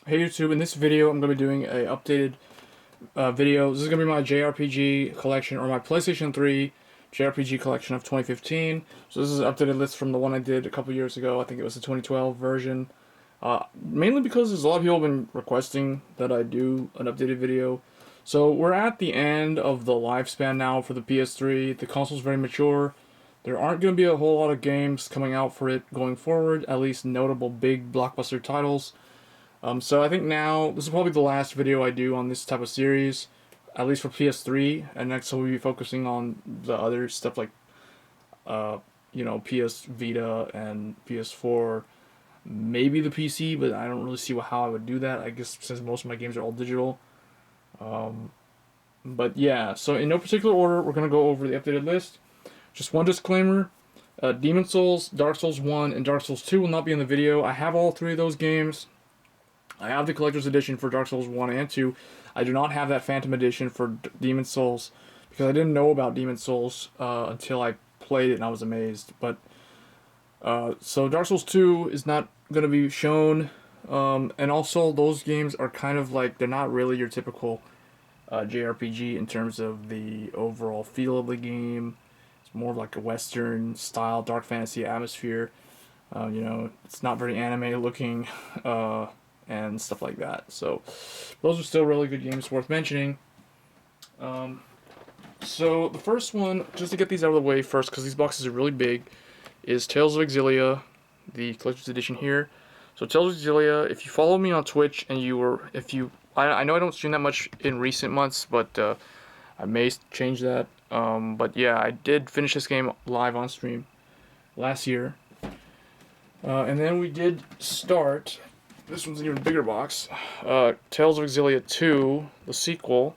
Hey YouTube, in this video I'm going to be doing a updated video. This is going to be my JRPG collection, or my PlayStation 3 JRPG collection of 2015. So this is an updated list from the one I did a couple years ago. I think it was the 2012 version. Mainly because there's a lot of people have been requesting that I do an updated video. So we're at the end of the lifespan now for the PS3. The console's very mature. There aren't going to be a whole lot of games coming out for it going forward, at least notable big blockbuster titles. So I think now, this is probably the last video I do on this type of series, at least for PS3, and next we'll be focusing on the other stuff like, PS Vita and PS4, maybe the PC, but I don't really see how I would do that, I guess since most of my games are all digital. But yeah, so in no particular order, we're going to go over the updated list. Just one disclaimer, Demon Souls, Dark Souls 1, and Dark Souls 2 will not be in the video. I have all three of those games. I have the collector's edition for Dark Souls 1 and 2. I do not have that Phantom edition for Demon Souls because I didn't know about Demon Souls until I played it and I was amazed. But so Dark Souls 2 is not going to be shown, and also those games are kind of like, they're not really your typical JRPG in terms of the overall feel of the game. It's more of like a Western style dark fantasy atmosphere. It's not very anime looking. And stuff like that. So those are still really good games worth mentioning. So the first one, just to get these out of the way first, because these boxes are really big, is Tales of Exilia, the collector's edition here. So Tales of Exilia, if you follow me on Twitch and I know I don't stream that much in recent months, but I may change that. But yeah, I did finish this game live on stream last year. And then we did start, this one's an even bigger box, Tales of Exilia 2, the sequel,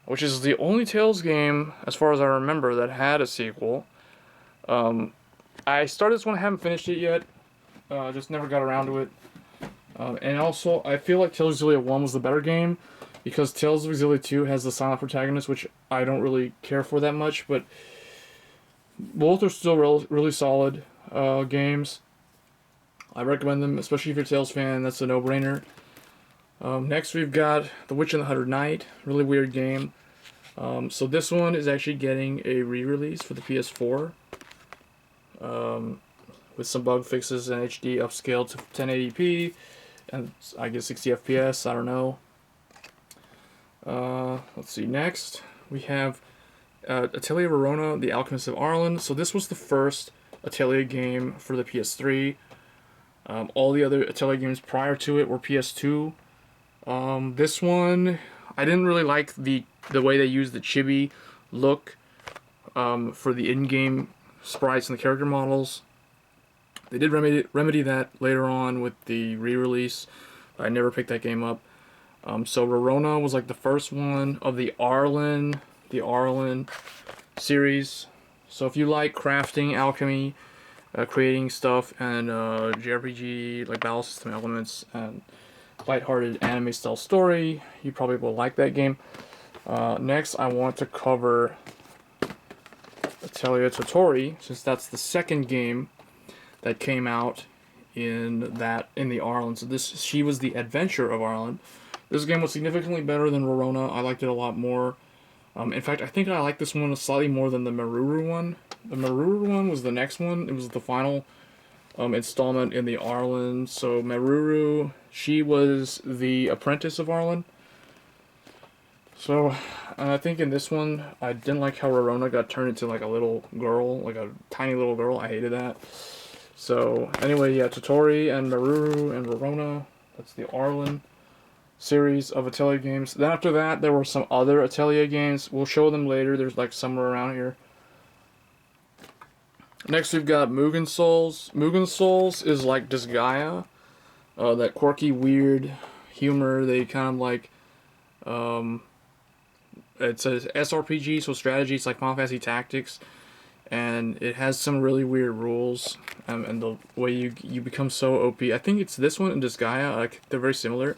which is the only Tales game, as far as I remember, that had a sequel. I started this one, I haven't finished it yet, just never got around to it. And also, I feel like Tales of Exilia 1 was the better game, because Tales of Exilia 2 has the silent protagonist, which I don't really care for that much, but both are still really solid games. I recommend them, especially if you're a Tales fan. That's a no-brainer. Next, we've got The Witch and the Hundred Knight. Really weird game. So this one is actually getting a re-release for the PS4. With some bug fixes and HD upscaled to 1080p. And I guess 60 FPS. I don't know. Let's see. Next, we have Atelier Arland, The Alchemist of Arland. So this was the first Atelier game for the PS3. All the other Atelier games prior to it were PS2. This one, I didn't really like the way they used the chibi look for the in-game sprites and the character models. They did remedy that later on with the re-release. I never picked that game up. So Rorona was like the first one of the Arland series. So if you like crafting, alchemy, creating stuff, and JRPG like battle system elements and lighthearted anime style story, you probably will like that game. Next, I want to cover Atelier Totori, since that's the second game that came out in the Arland. So she was the Adventure of Arland. This game was significantly better than Rorona. I liked it a lot more. In fact, I think I like this one slightly more than the Maruru one. The Maruru one was the next one. It was the final installment in the Arland. So Maruru, she was the apprentice of Arland. So I think in this one, I didn't like how Rorona got turned into like a little girl, like a tiny little girl. I hated that. So anyway, yeah, Totori and Maruru and Rorona, that's the Arland series of Atelier games. Then after that, there were some other Atelier games. We'll show them later. There's like somewhere around here. Next, we've got Mugen Souls. Mugen Souls is like Disgaea, that quirky, weird humor. They kind of like, it's a SRPG, so strategy. It's like Final Fantasy Tactics, and it has some really weird rules. And the way you become so OP. I think it's this one and Disgaea. Like, they're very similar.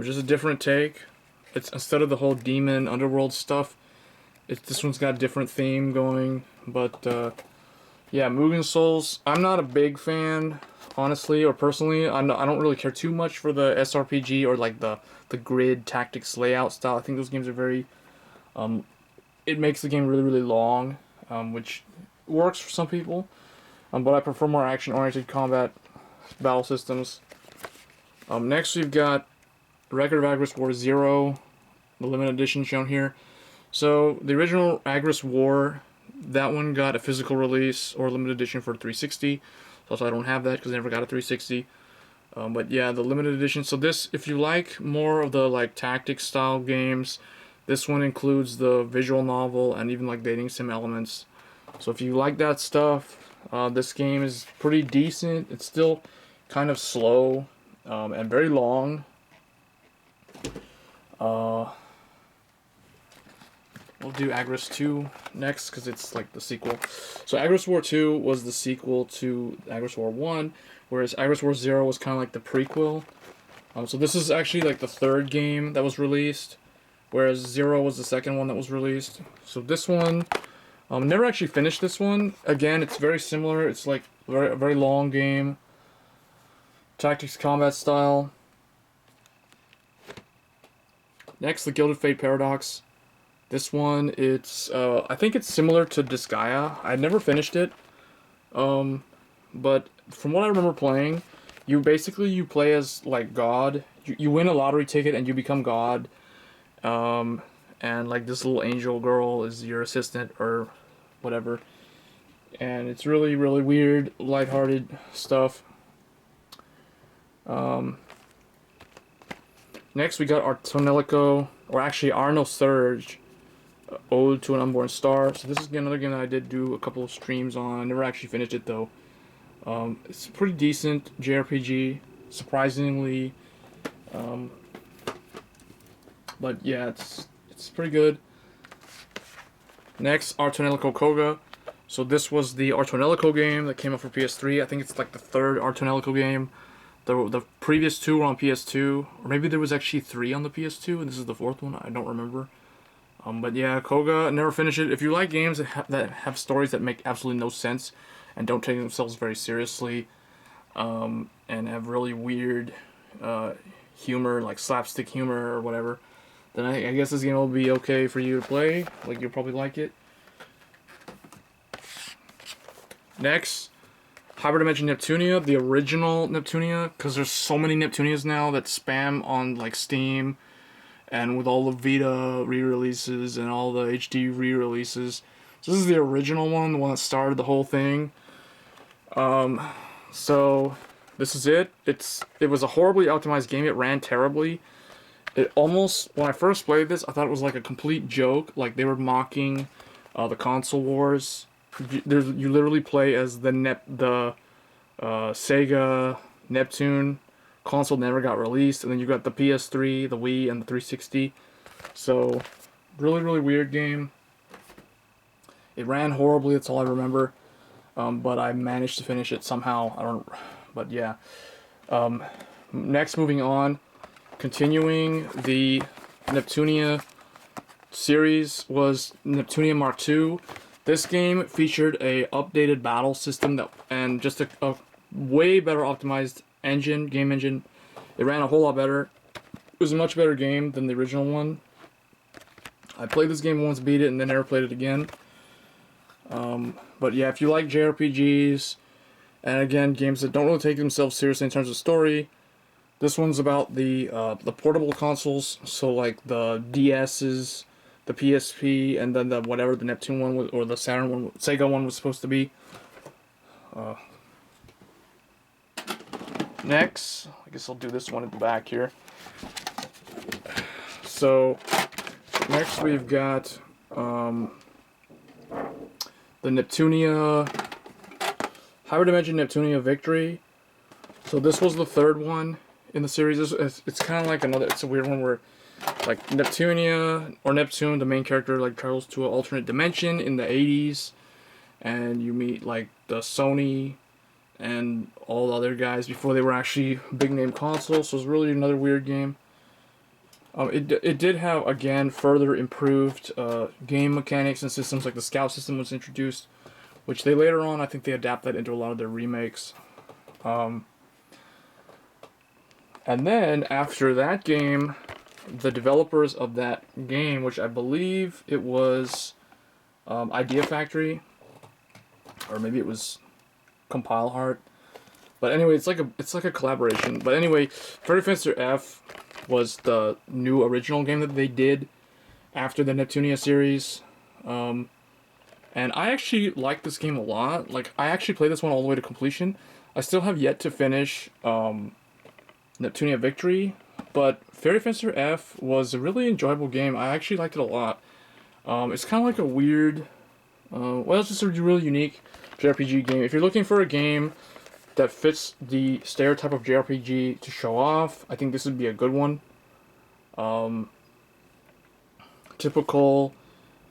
Just a different take. It's instead of the whole demon underworld stuff, this one's got a different theme going, but Yeah, Mugen Souls. I'm not a big fan, honestly or personally. I don't really care too much for the SRPG or like the grid tactics layout style. I think those games are very. It makes the game really really long, which works for some people. But I prefer more action-oriented combat battle systems. Next, we've got Record of Agris War Zero, the limited edition shown here. So the original Agris War, that one got a physical release or limited edition for 360. So I don't have that because I never got a 360. But yeah, the limited edition. So this, if you like more of the like tactics style games, this one includes the visual novel and even like dating sim elements. So if you like that stuff, this game is pretty decent. It's still kind of slow and very long. We'll do Agris 2 next because it's like the sequel. So Agris War 2 was the sequel to Agris War 1, whereas Agris War 0 was kind of like the prequel. So this is actually like the third game that was released, whereas 0 was the second one that was released. So this one, never actually finished this one. Again, it's very similar. It's like a very long game. Tactics combat style. Next, the Gilded Fate Paradox. This one, it's I think it's similar to Disgaea. I never finished it, but from what I remember playing, you play as like God. You win a lottery ticket and you become God, and like this little angel girl is your assistant or whatever, and it's really really weird, lighthearted stuff. Next, we got Artonelico, or actually Arno Surge. Ode to an Unborn Star. So this is another game that I did do a couple of streams on. I never actually finished it though. It's a pretty decent JRPG, surprisingly. But yeah, it's pretty good. Next, Artonelico Koga. So this was the Artonelico game that came out for PS3. I think it's like the third Artonelico game. The previous two were on PS2, or maybe there was actually 3 on the PS2, and this is the 4th one. I don't remember. But yeah, Koga, never finished it. If you like games that have stories that make absolutely no sense and don't take themselves very seriously, and have really weird humor, like slapstick humor or whatever, then I guess this game will be okay for you to play. Like, you'll probably like it. Next, Hyperdimension Neptunia, the original Neptunia, because there's so many Neptunias now that spam on like Steam. And with all the Vita re-releases and all the HD re-releases. So this is the original one, the one that started the whole thing. So this is it. It was a horribly optimized game. It ran terribly. It almost, when I first played this, I thought it was like a complete joke. Like they were mocking the console wars. You literally play as the Sega Neptune. Console never got released, and then you got the PS3, the Wii, and the 360. So, really, really weird game. It ran horribly, that's all I remember. But I managed to finish it somehow. But yeah. Next, moving on. Continuing the Neptunia series was Neptunia Mark II. This game featured a updated battle system and just a way better optimized game engine. It ran a whole lot better. It was a much better game than the original one. I played this game once, beat it, and then never played it again. But yeah, if you like JRPGs, and again, games that don't really take themselves seriously in terms of story, this one's about the portable consoles, so like the DS's, the PSP, and then the whatever the Neptune one was, or the Saturn one, Sega one was supposed to be. Next, I guess I'll do this one at the back here. So, next we've got the Neptunia, Hyperdimension Neptunia Victory. So this was the third one in the series. It's kind of like it's a weird one where, like, Neptunia, or Neptune, the main character, like, travels to an alternate dimension in the 80s, and you meet, like, the Sony and all the other guys before they were actually big name consoles. So it was really another weird game. It did have, again, further improved game mechanics and systems. Like the scout system was introduced, which they later on, I think they adapt that into a lot of their remakes. And then after that game, the developers of that game, which I believe it was Idea Factory, or maybe it was Compile Heart. But anyway, it's like a collaboration. But anyway, Freddy Fencer F was the new original game that they did after the Neptunia series. And I actually like this game a lot. Like, I actually played this one all the way to completion. I still have yet to finish Neptunia Victory, but Fairy Fencer F was a really enjoyable game. I actually liked it a lot. It's kind of like a weird, well, it's just a really unique JRPG game. If you're looking for a game that fits the stereotype of JRPG to show off, I think this would be a good one. Typical,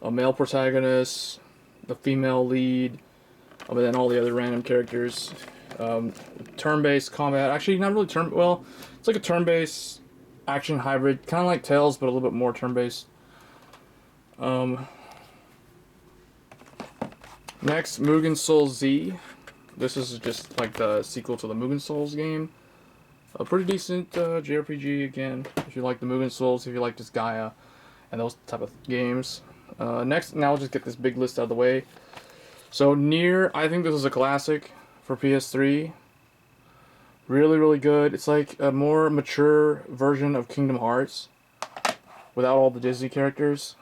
a male protagonist, the female lead, and then all the other random characters. Turn-based combat, actually not really well, it's like a turn-based action hybrid, kind of like Tales, but a little bit more turn-based. Next, Mugen Soul Z. This is just like the sequel to the Mugen Souls game. A pretty decent JRPG, again, if you like the Mugen Souls, if you like just Gaia, and those type of games. Next, now I'll just get this big list out of the way. So, Nier, I think this is a classic for PS3. Really, really good. It's like a more mature version of Kingdom Hearts without all the Disney characters.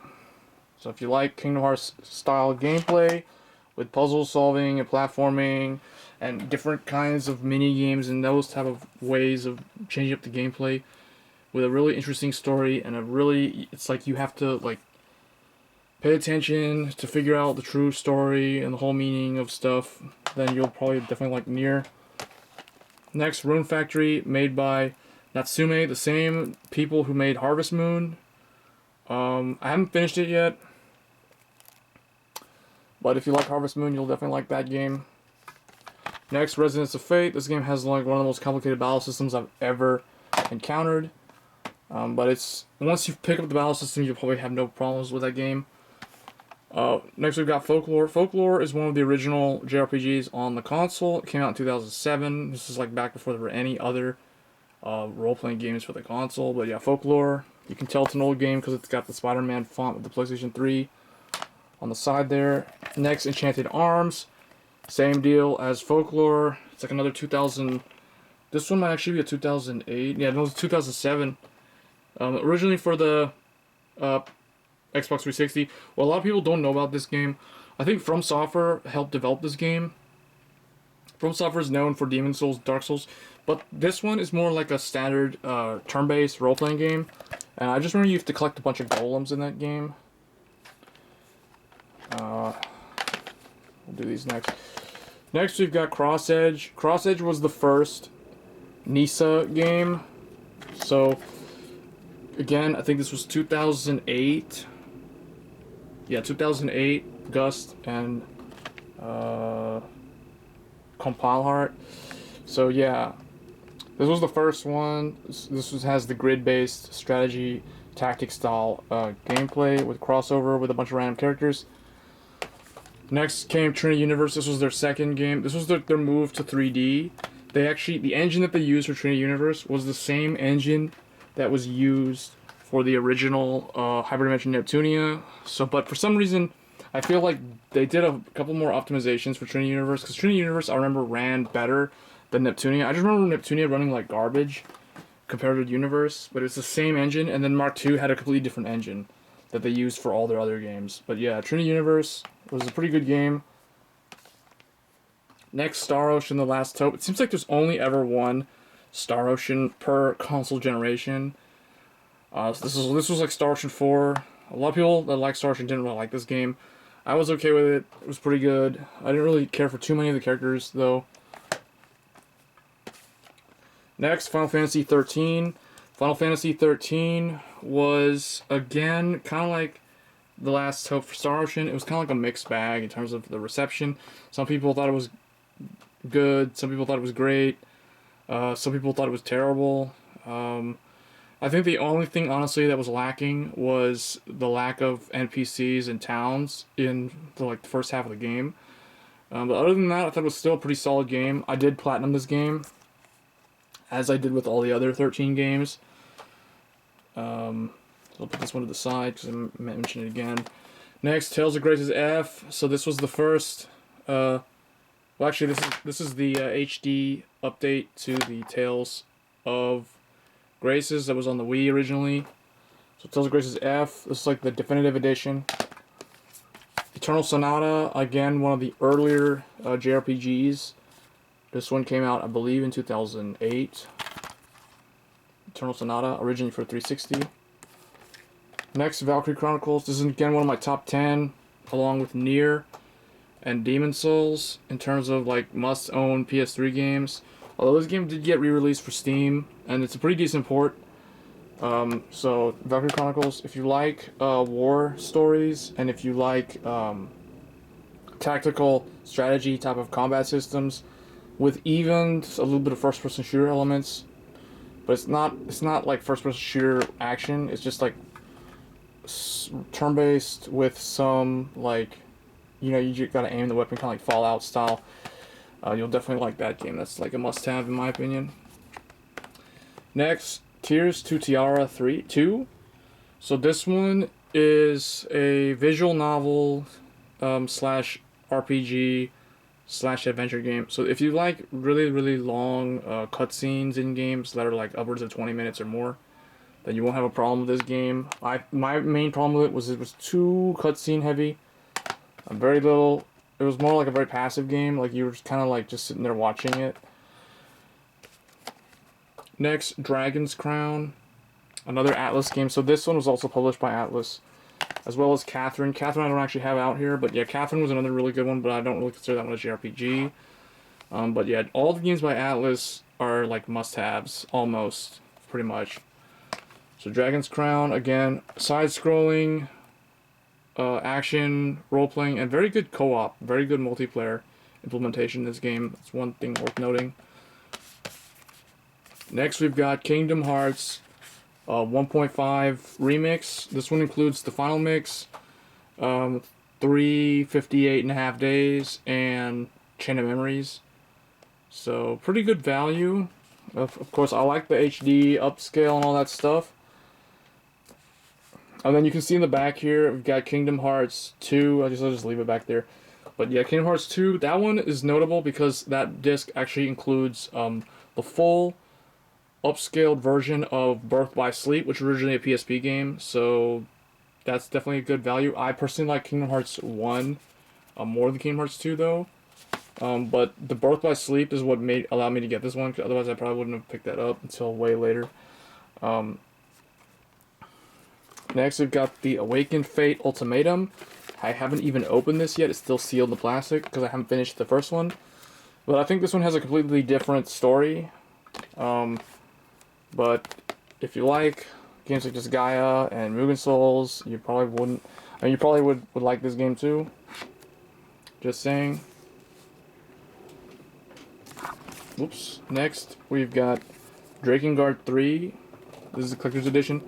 So if you like Kingdom Hearts style gameplay with puzzle solving and platforming and different kinds of mini games and those type of ways of changing up the gameplay with a really interesting story and it's like you have to like pay attention to figure out the true story and the whole meaning of stuff, then you'll probably definitely like Nier. Next, Rune Factory, made by Natsume, the same people who made Harvest Moon. I haven't finished it yet, but if you like Harvest Moon, you'll definitely like that game. Next, Resonance of Fate. This game has like one of the most complicated battle systems I've ever encountered. But it's once you pick up the battle system, you'll probably have no problems with that game. Next, we've got Folklore. Folklore is one of the original JRPGs on the console. It came out in 2007. This is like back before there were any other role-playing games for the console. But yeah, Folklore. You can tell it's an old game because it's got the Spider-Man font with the PlayStation 3 on the side there. Next, Enchanted Arms. Same deal as Folklore. It's like another 2000. This one might actually be a 2008. Yeah, no, it was 2007. Originally for the Xbox 360. Well, a lot of people don't know about this game. I think From Software helped develop this game. From Software is known for Demon Souls, Dark Souls, but this one is more like a standard turn-based role-playing game. And I just remember you have to collect a bunch of golems in that game. We'll do these next. Next, we've got Cross Edge. Cross Edge was the first NISA game. So, again, I think this was 2008. Yeah, 2008, Gust, and Compile Heart. So, yeah. This was the first one. Has the grid-based strategy, tactic style gameplay with crossover with a bunch of random characters. Next came Trinity Universe. This was their second game. This was their move to 3D. The engine that they used for Trinity Universe was the same engine that was used for the original Hyperdimension Neptunia. But for some reason, I feel like they did a couple more optimizations for Trinity Universe, because Trinity Universe, I remember, ran better than Neptunia. I just remember Neptunia running like garbage compared to Universe, but it's the same engine, and then Mark II had a completely different engine that they used for all their other games. But yeah, Trinity Universe was a pretty good game. Next, Star Ocean: The Last Hope. It seems like there's only ever one Star Ocean per console generation. So this was like Star Ocean 4. A lot of people that like Star Ocean didn't really like this game. I was okay with it. It was pretty good. I didn't really care for too many of the characters, though. Next, Final Fantasy 13. Final Fantasy 13 was, again, kind of like The Last Hope for Star Ocean. It was kind of like a mixed bag in terms of the reception. Some people thought it was good. Some people thought it was great. Some people thought it was terrible. I think the only thing, honestly, that was lacking was the lack of NPCs and towns in the first half of the game. But other than that, I thought it was still a pretty solid game. I did platinum this game, as I did with all the other 13 games. So I'll put this one to the side because I mentioned it again. Next, Tales of Grace's F. So this was the first. Well, actually, this is the HD update to the Tales of Grace's that was on the Wii originally. So Tales of Grace's F. This is like the definitive edition. Eternal Sonata, again, one of the earlier JRPGs. This one came out, I believe, in 2008. Eternal Sonata, originally for 360. Next, Valkyrie Chronicles. This is again one of my top 10, along with Nier and Demon Souls, in terms of like must-own PS3 games. Although this game did get re-released for Steam, and it's a pretty decent port. So Valkyrie Chronicles, if you like war stories, and if you like tactical strategy type of combat systems, with even a little bit of first-person shooter elements, but it's not like first-person shooter action. It's just like turn-based with some like, you know, you just gotta aim the weapon, kind of like Fallout style. You'll definitely like that game. That's like a must-have in my opinion. Next, Tears to Tiara 2. So this one is a visual novel slash RPG slash adventure game. So if you like really, really long cutscenes in games that are like upwards of 20 minutes or more, then you won't have a problem with this game. My main problem with it was too cutscene heavy. Very little. It was more like a very passive game. Like you were kind of like just sitting there watching it. Next, Dragon's Crown, another Atlas game. So this one was also published by Atlas, as well as Catherine. Catherine I don't actually have out here, but yeah, Catherine was another really good one, but I don't really consider that one a JRPG. But yeah, all the games by Atlas are like must-haves, almost, pretty much. So Dragon's Crown, again, side-scrolling, action, role-playing, and very good co-op, very good multiplayer implementation in this game. That's one thing worth noting. Next, we've got Kingdom Hearts 1.5 Remix. This one includes the final mix, 358.5 days, and Chain of Memories. So, pretty good value. Of course, I like the HD upscale and all that stuff. And then you can see in the back here, we've got Kingdom Hearts 2. I'll just leave it back there. But yeah, Kingdom Hearts 2, that one is notable because that disc actually includes the full upscaled version of Birth by Sleep, which was originally a PSP game, so that's definitely a good value. I personally like Kingdom Hearts 1 more than Kingdom Hearts 2 though, but the Birth by Sleep is what allowed me to get this one, because otherwise I probably wouldn't have picked that up until way later. Next we've got the Awakened Fate Ultimatum. I haven't even opened this yet, it's still sealed in plastic because I haven't finished the first one, but I think this one has a completely different story. But if you like games like just Gaia and Mugen Souls, you probably wouldn't. I mean, you probably would like this game too. Just saying. Oops. Next, we've got Drakengard 3. This is the collector's edition.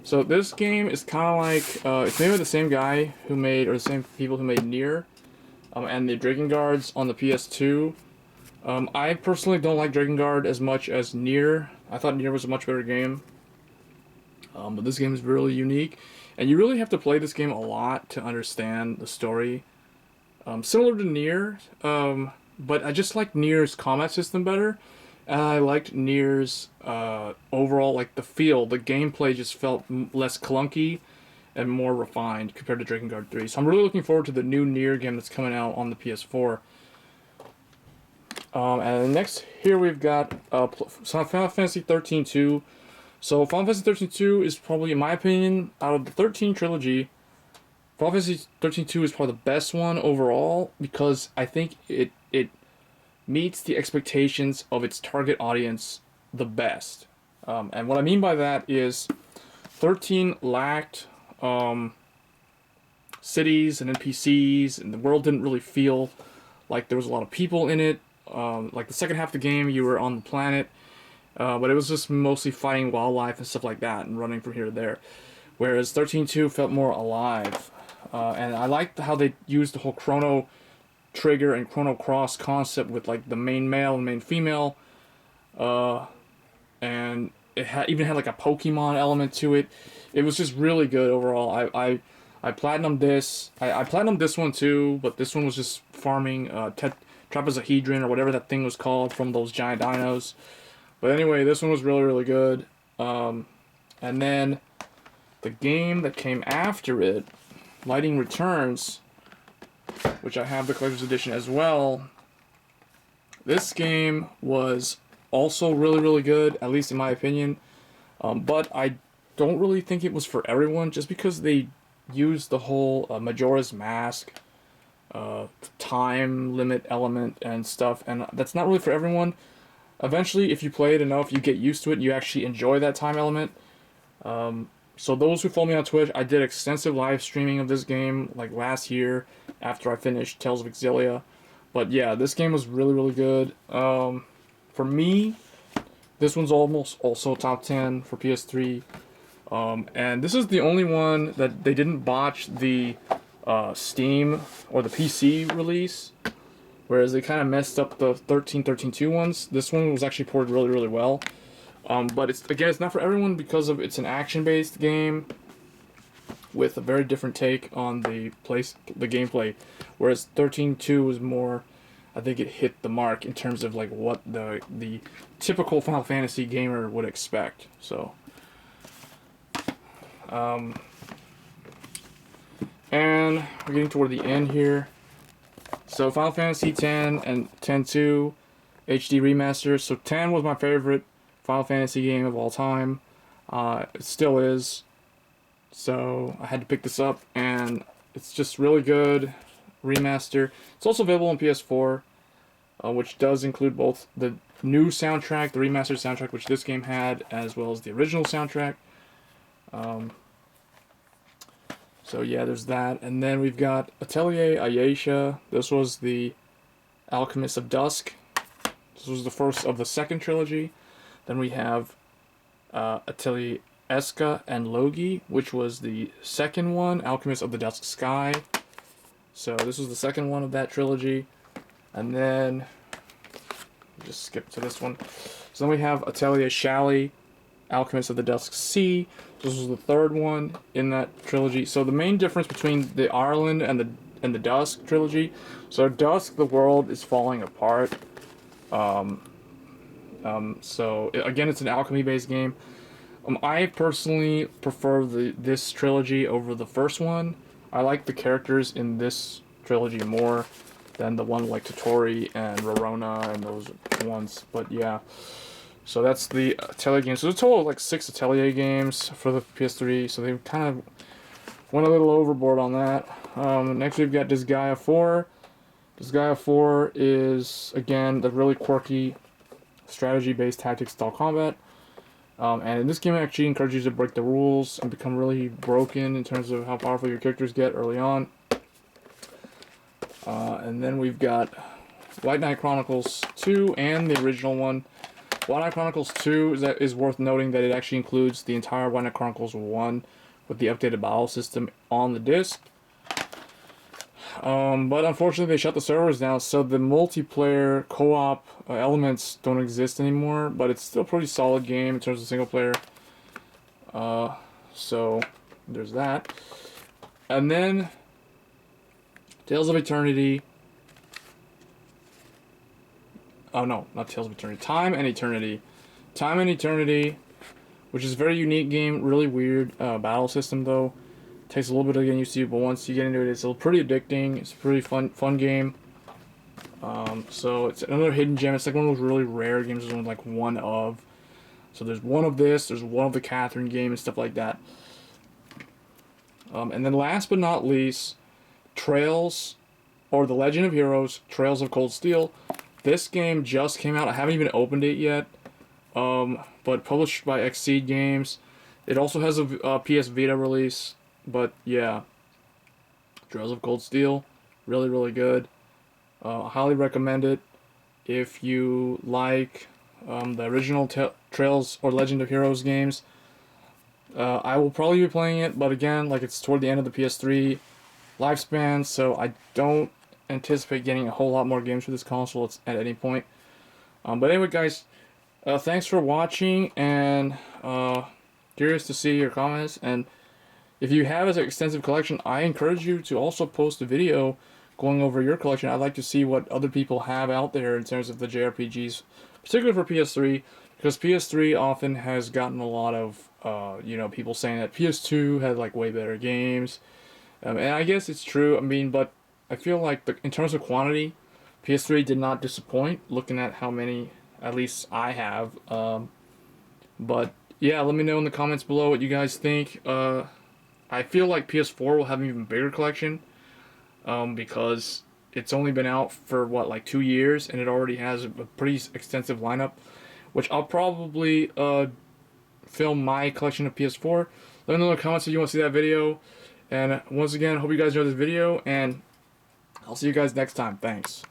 So this game is kind of like it's made by the same guy who made, or the same people who made Nier, and the Drakengards on the PS2. I personally don't like Drakengard as much as Nier. I thought Nier was a much better game. But this game is really unique. And you really have to play this game a lot to understand the story. Similar to Nier, but I just like Nier's combat system better. And I liked Nier's overall, like the feel, the gameplay just felt less clunky and more refined compared to Drakengard 3. So I'm really looking forward to the new Nier game that's coming out on the PS4. And next, here we've got Final Fantasy 13-2. So Final Fantasy 13-2 is probably, in my opinion, out of the 13 trilogy, Final Fantasy 13-2 is probably the best one overall, because I think it meets the expectations of its target audience the best. And what I mean by that is 13 lacked cities and NPCs, and the world didn't really feel like there was a lot of people in it. Like the second half of the game, you were on the planet, but it was just mostly fighting wildlife and stuff like that, and running from here to there. Whereas 13-2 felt more alive, and I liked how they used the whole chrono Trigger and Chrono Cross concept with like the main male and main female, and it even had like a Pokemon element to it. It was just really good overall. I platinumed this. I platinumed this one too, but this one was just farming trapezohedron or whatever that thing was called from those giant dinos. But anyway, this one was really, really good. And then the game that came after it, Lighting Returns, which I have the collector's edition as well. This game was also really, really good, at least in my opinion. But I don't really think it was for everyone, just because they used the whole Majora's Mask time limit element and stuff, and that's not really for everyone. Eventually, if you play it enough, you get used to it, and you actually enjoy that time element. So those who follow me on Twitch, I did extensive live streaming of this game like last year after I finished Tales of Exilia. But yeah, this game was really, really good. For me, this one's almost also top 10 for PS3. And this is the only one that they didn't botch the Steam or the PC release, whereas they kind of messed up the 13.13.2 ones. This one was actually ported really, really well. But it's not for everyone because it's an action-based game with a very different take on the gameplay, whereas 13.2 was more, I think it hit the mark in terms of like what the typical Final Fantasy gamer would expect. So, and we're getting toward the end here. So Final Fantasy X and X-2 HD remaster. So 10 was my favorite Final Fantasy game of all time. It still is. So I had to pick this up, and it's just really good remaster. It's also available on PS4, which does include both the new soundtrack, the remastered soundtrack, which this game had, as well as the original soundtrack. So yeah, there's that. And then we've got Atelier Ayesha. This was the Alchemist of Dusk. This was the first of the second trilogy. Then we have Atelier Eska and Logi, which was the second one, Alchemist of the Dusk Sky. So this was the second one of that trilogy. And then, just skip to this one. So then we have Atelier Shally, Alchemist of the Dusk Sea. This was the third one in that trilogy. So the main difference between the Arland and the Dusk trilogy. So Dusk, the world is falling apart. So again, it's an alchemy-based game. I personally prefer this trilogy over the first one. I like the characters in this trilogy more than the one like Totori and Rorona and those ones. But yeah, so that's the Atelier games. So there's a total of like 6 Atelier games for the PS3. So they kind of went a little overboard on that. Next we've got Disgaea 4. Disgaea 4 is, again, the really quirky strategy-based tactics-style combat. And in this game, it actually encourages you to break the rules and become really broken in terms of how powerful your characters get early on. And then we've got White Knight Chronicles 2 and the original one. White Knight Chronicles 2 is worth noting that it actually includes the entire White Knight Chronicles 1 with the updated battle system on the disc. But unfortunately, they shut the servers down, so the multiplayer co-op elements don't exist anymore. But it's still a pretty solid game in terms of single player. So there's that. And then Tales of Eternity. Oh no, not Tales of Eternity. Time and Eternity. Time and Eternity, which is a very unique game, really weird battle system though. Takes a little bit of getting used to, but once you get into it, it's pretty addicting. It's a pretty fun game. So it's another hidden gem. It's like one of those really rare games. There's only like one of. So there's one of this. There's one of the Catherine game and stuff like that. And then last but not least, Trails, or The Legend of Heroes: Trails of Cold Steel. This game just came out. I haven't even opened it yet. But published by Exceed Games. It also has a PS Vita release. But yeah, Trails of Cold Steel, really, really good. Highly recommend it if you like the original Trails or Legend of Heroes games. I will probably be playing it, but again, like it's toward the end of the PS3 lifespan, so I don't anticipate getting a whole lot more games for this console at any point. But anyway, guys, thanks for watching, and curious to see your comments. And if you have an extensive collection, I encourage you to also post a video going over your collection. I'd like to see what other people have out there in terms of the JRPGs, particularly for PS3, because PS3 often has gotten a lot of, people saying that PS2 had like way better games. And I guess it's true, I mean, but I feel like in terms of quantity, PS3 did not disappoint, looking at how many, at least I have. But yeah, let me know in the comments below what you guys think. I feel like PS4 will have an even bigger collection, because it's only been out for, what, like 2 years, and it already has a pretty extensive lineup, which I'll probably film my collection of PS4. Let me know in the comments if you want to see that video. And once again, hope you guys enjoyed this video, and I'll see you guys next time. Thanks.